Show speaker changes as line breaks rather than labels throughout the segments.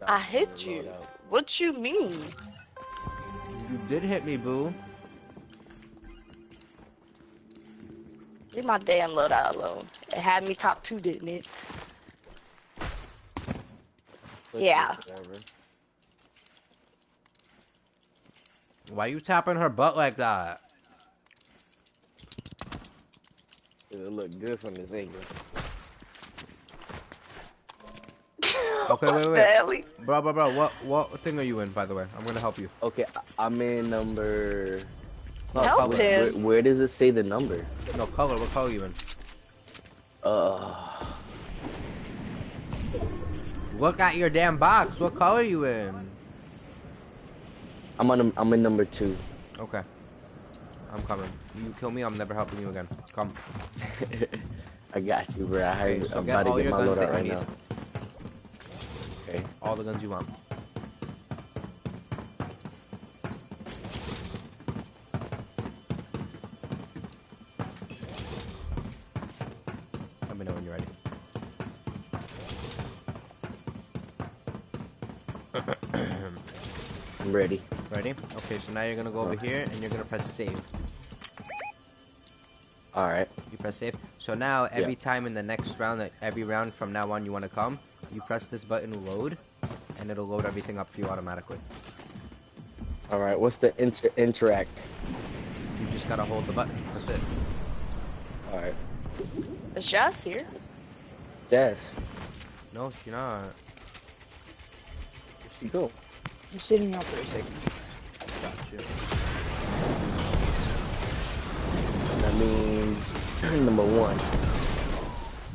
I hit you. What you mean?
You did hit me, boo.
Leave my damn loadout alone. It had me top 2, didn't it? Yeah.
Why you tapping her butt like that?
It look good from this angle.
Okay, wait. Bro. What thing are you in, by the way? I'm gonna help you.
Okay, I'm in number...
No,
Help
color.
him.
Where does it say the number?
No, color. What color are you in? Look at your damn box. What color are you in?
I'm in number 2.
Okay. I'm coming. You kill me, I'm never helping you again. Come.
I got you, bro.
Okay, so
I'm
get
about
all
to get
your
my
guns
loadout
that
right
you
now.
need.
Okay.
All the guns you want. Let me know when you're ready.
I'm ready.
Ready? Okay, so now you're gonna go over here and you're gonna press save.
Alright.
You press save. So now every time in the next round, every round from now on you wanna come, you press this button load, and it'll load everything up for you automatically.
Alright, what's the interact?
You just gotta hold the button. That's it.
Alright.
Is Jazz here?
Jazz,
No, you're not.
where'd she go?
I'm sitting out for a second.
Gotcha.
That means number 1.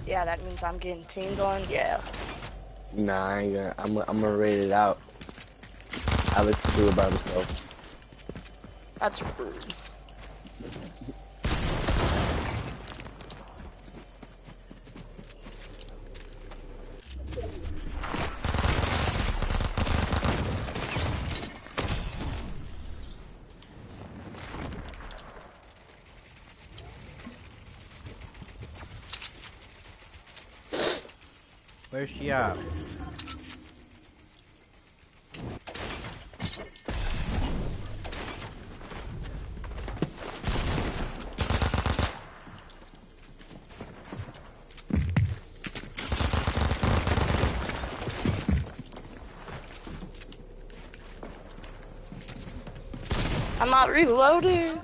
Yeah, that means I'm getting teamed on. Yeah.
Nah, I ain't gonna. I'm gonna rate it out. Alex do it by himself.
That's rude.
Where's she at?
I'm not reloading,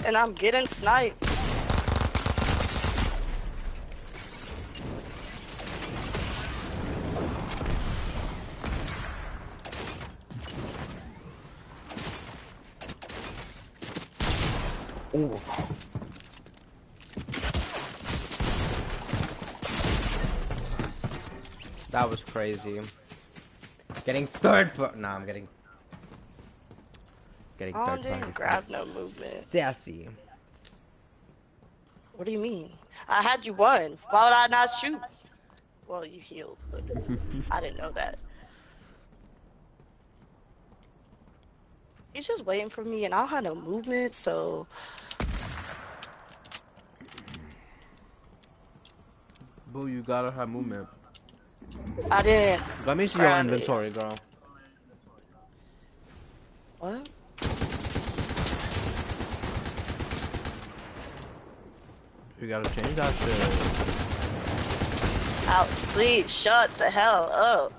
and I'm getting sniped.
Ooh.
That was crazy. Getting third. Nah, I'm getting
Oh,
third.
didn't grab no movement.
Sassy.
What do you mean? I had you won. Why would I not shoot? Well, you healed, but I didn't know that. He's just waiting for me, and I don't have no movement, so...
Boo, you gotta have movement.
I didn't.
Let me see your
grab it.
inventory, girl.
What?
You gotta change that shit.
Alex, please shut the hell up.